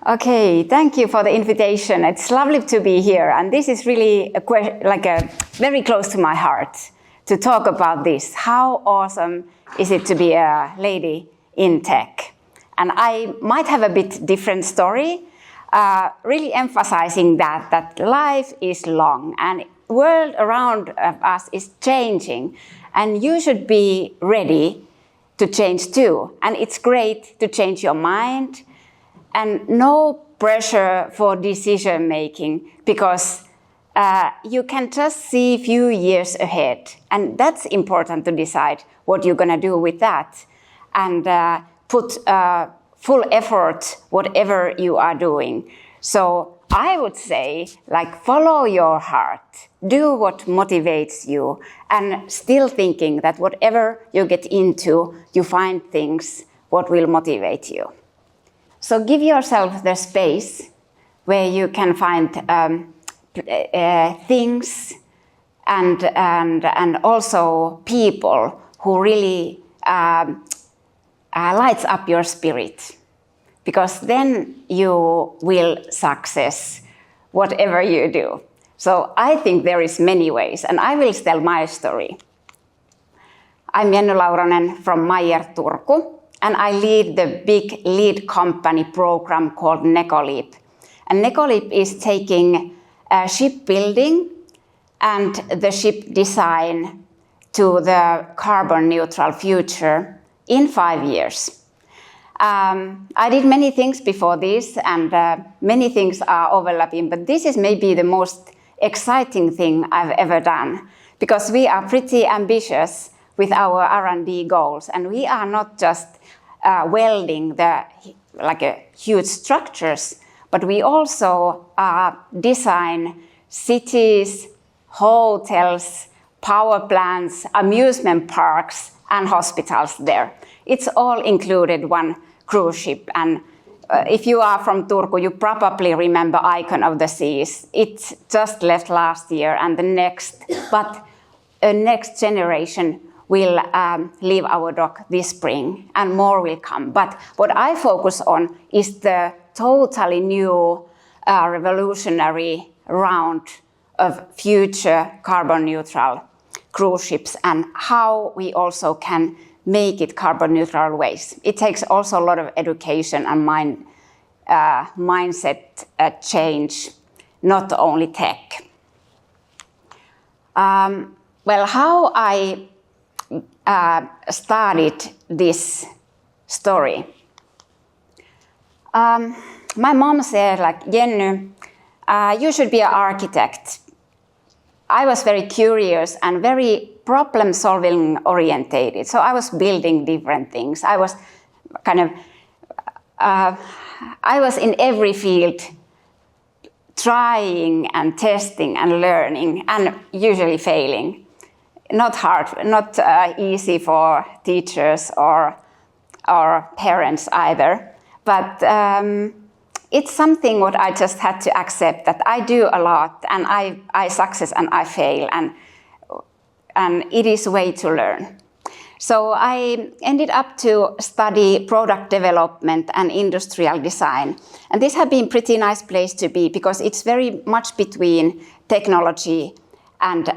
Okay, thank you for the invitation. It's lovely to be here, and this is really very close to my heart to talk about this. How awesome is it to be a lady in tech? And I might have a bit different story, really emphasizing that life is long and world around us is changing, and you should be ready to change too. And it's great to change your mind, and no pressure for decision making, because you can just see a few years ahead, and that's important to decide what you're going to do with that, and put full effort whatever you are doing. So I would say, follow your heart, do what motivates you, and still thinking that whatever you get into, you find things what will motivate you. So give yourself the space where you can find things and also people who really lights up your spirit, because then you will success whatever you do. So I think there is many ways, and I will tell my story. I'm Lauronen from Meyer, Turku, and I lead the big lead company program called Necoleap. And Necoleap is taking shipbuilding and the ship design to the carbon neutral future in 5 years. I did many things before this, and many things are overlapping, but this is maybe the most exciting thing I've ever done, because we are pretty ambitious with our R&D goals, and we are not just welding huge structures, but we also design cities, hotels, power plants, amusement parks, and hospitals there. It's all included one cruise ship, and if you are from Turku, you probably remember Icon of the Seas. It just left last year, and the next generation will leave our dock this spring, and more will come. But what I focus on is the totally new revolutionary round of future carbon neutral cruise ships, and how we also can make it carbon neutral ways. It takes also a lot of education and mindset change, not only tech. How I started this story. My mom said, Jenny, you should be an architect. I was very curious and very problem-solving orientated, so I was building different things. I was I was in every field, trying and testing and learning, and usually failing. Not hard, not easy for teachers or parents either, but it's something what I just had to accept, that I do a lot, and I success and I fail, and it is a way to learn. So I ended up to study product development and industrial design, and this has been a pretty nice place to be, because it's very much between technology and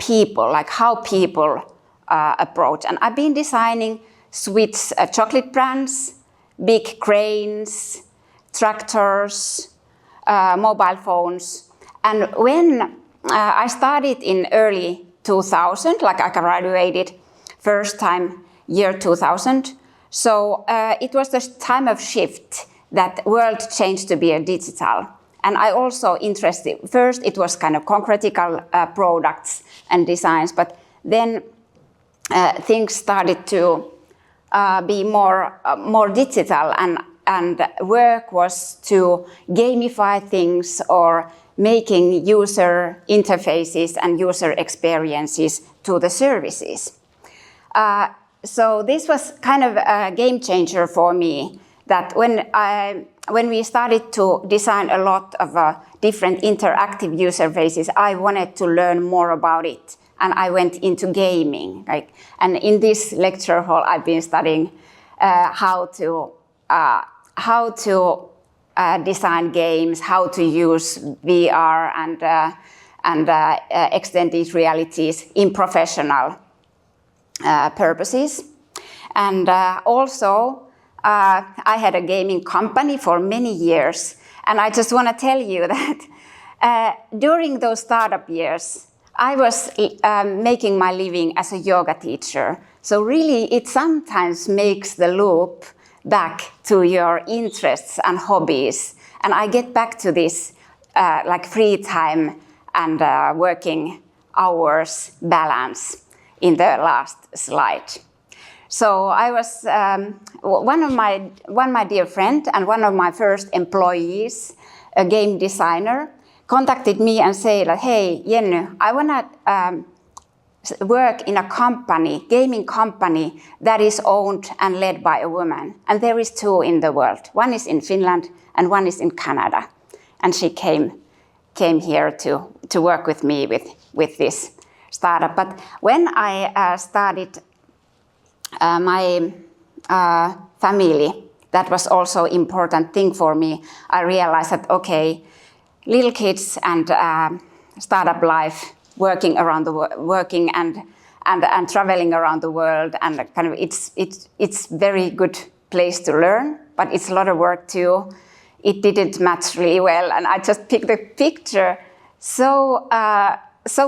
people, like how people approach. And I've been designing Swiss chocolate brands, big cranes, tractors, mobile phones. And when I started in early 2000, I graduated first time year 2000. So it was the time of shift that world changed to be a digital. And I also interested, first it was kind of concretical products and designs, but then things started to be more digital, and work was to gamify things or making user interfaces and user experiences to the services. So this was kind of a game changer for me, that when we started to design a lot of different interactive user faces, I wanted to learn more about it, and I went into gaming. And in this lecture hall, I've been studying how to design games, how to use VR and extended realities in professional purposes. And also, I had a gaming company for many years, and I just want to tell you that during those startup years, I was making my living as a yoga teacher. So really, it sometimes makes the loop back to your interests and hobbies. And I get back to this like free time and working hours balance in the last slide. So I was one of my dear friend and one of my first employees, a game designer, contacted me and said, "Hey, Jenny, I want to work in a company, gaming company that is owned and led by a woman. And there is 2 in the world. One is in Finland and one is in Canada." And she came here to work with me with this startup. But when I started my family, that was also important thing for me. I realized that, okay, little kids and startup life, working and traveling around the world, and kind of it's very good place to learn, but it's a lot of work too. It didn't match really well, and I just picked a picture. So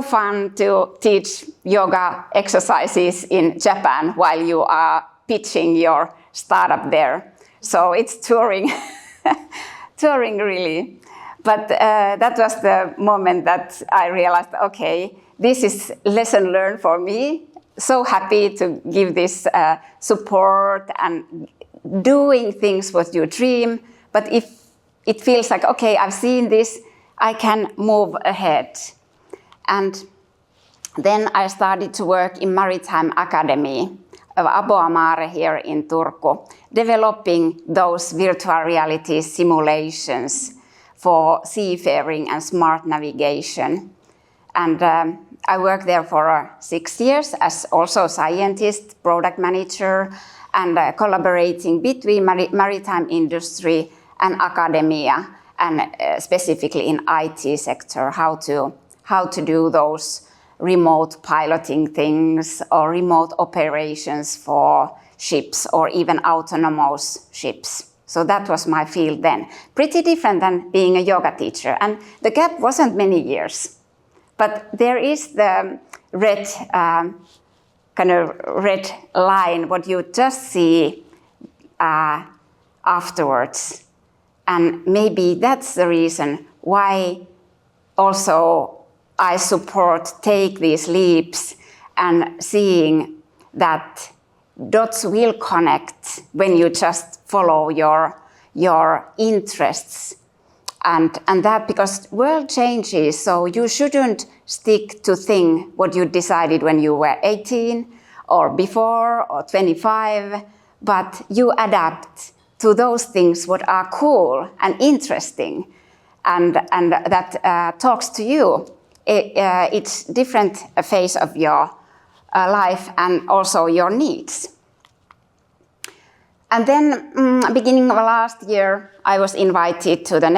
fun to teach yoga exercises in Japan while you are pitching your startup there. So it's touring, touring really. But that was the moment that I realized, okay, this is lesson learned for me. So happy to give this support and doing things what you dream. But if it feels like, okay, I've seen this, I can move ahead. And then I started to work in Maritime Academy of Aboamare here in Turku, developing those virtual reality simulations for seafaring and smart navigation. And I worked there for 6 years as also scientist, product manager, and collaborating between maritime industry and academia, and specifically in IT sector, how to do those remote piloting things or remote operations for ships or even autonomous ships. So that was my field then. Pretty different than being a yoga teacher. And the gap wasn't many years. But there is the red, kind of red line, what you just see afterwards. And maybe that's the reason why also I support take these leaps and seeing that dots will connect when you just follow your interests. And that because world changes, so you shouldn't stick to thing what you decided when you were 18 or before or 25, but you adapt to those things what are cool and interesting and that talks to you. It's different phase of your life and also your needs. And then, beginning of last year, I was invited to the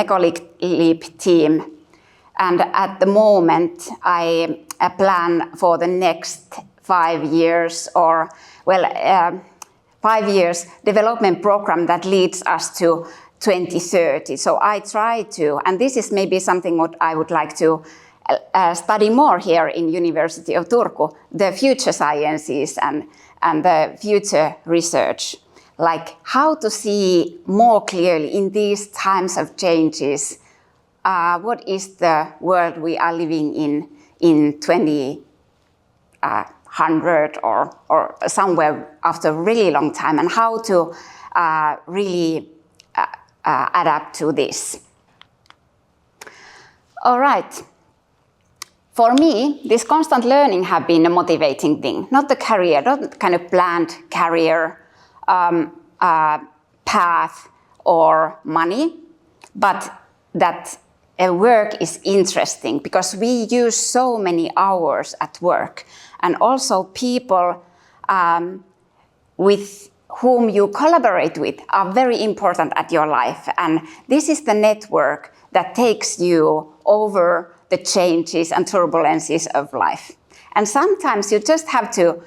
Leap team. And at the moment, I plan for the next 5 years, 5 years development program that leads us to 2030. So I try to, and this is maybe something what I would like to study more here in University of Turku, the future sciences and the future research, like how to see more clearly in these times of changes, what is the world we are living in 2100 or somewhere after a really long time, and how to really adapt to this. All right. For me, this constant learning have been a motivating thing, not the career, not kind of planned career path or money, but that work is interesting because we use so many hours at work, and also people whom you collaborate with are very important at your life. And this is the network that takes you over the changes and turbulences of life. And sometimes you just have to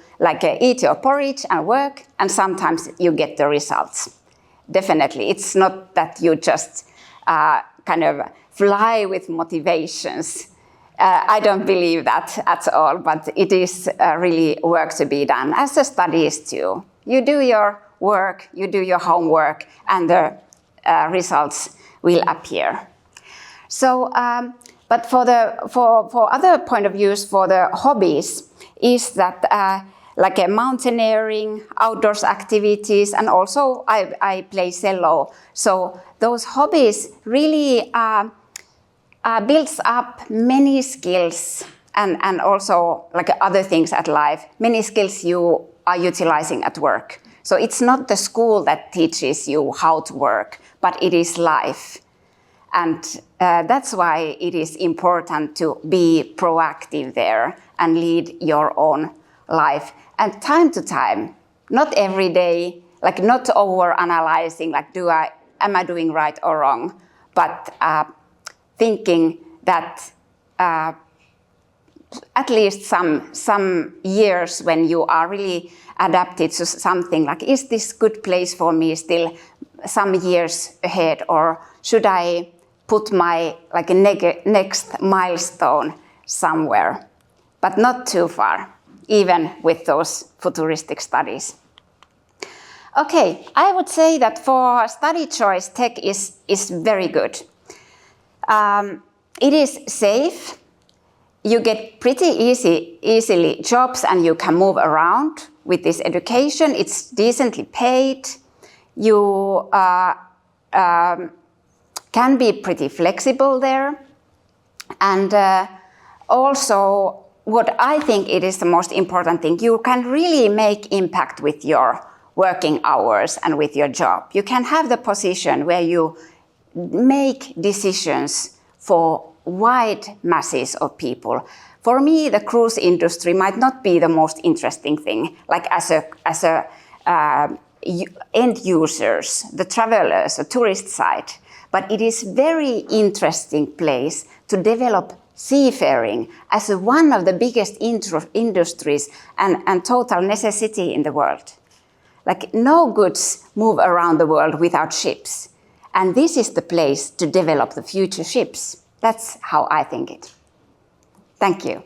eat your porridge and work, and sometimes you get the results. Definitely, it's not that you just kind of fly with motivations. I don't believe that at all, but it is really work to be done, as the studies too. You do your work, you do your homework, and the results will appear. So, but for other point of views, for the hobbies, is that like a mountaineering, outdoors activities, and also I play cello. So those hobbies really builds up many skills and also like other things at life, many skills you are utilizing at work. So it's not the school that teaches you how to work, but it is life. And that's why it is important to be proactive there and lead your own life. And time to time, not every day, like not over-analyzing, like am I doing right or wrong, but thinking that at least some years when you are really adapted to something, like is this good place for me still some years ahead, or should I put my next milestone somewhere, but not too far, even with those futuristic studies. Okay, I would say that for study choice, tech is very good. It is safe. You get pretty easily jobs and you can move around with this education. It's decently paid. You can be pretty flexible there. And also, what I think it is the most important thing, you can really make impact with your working hours and with your job. You can have the position where you make decisions for wide masses of people. For me, the cruise industry might not be the most interesting thing, like as a end users, the travelers, the tourist side. But it is very interesting place to develop seafaring as one of the biggest industries and total necessity in the world. Like no goods move around the world without ships. And this is the place to develop the future ships. That's how I think it. Thank you.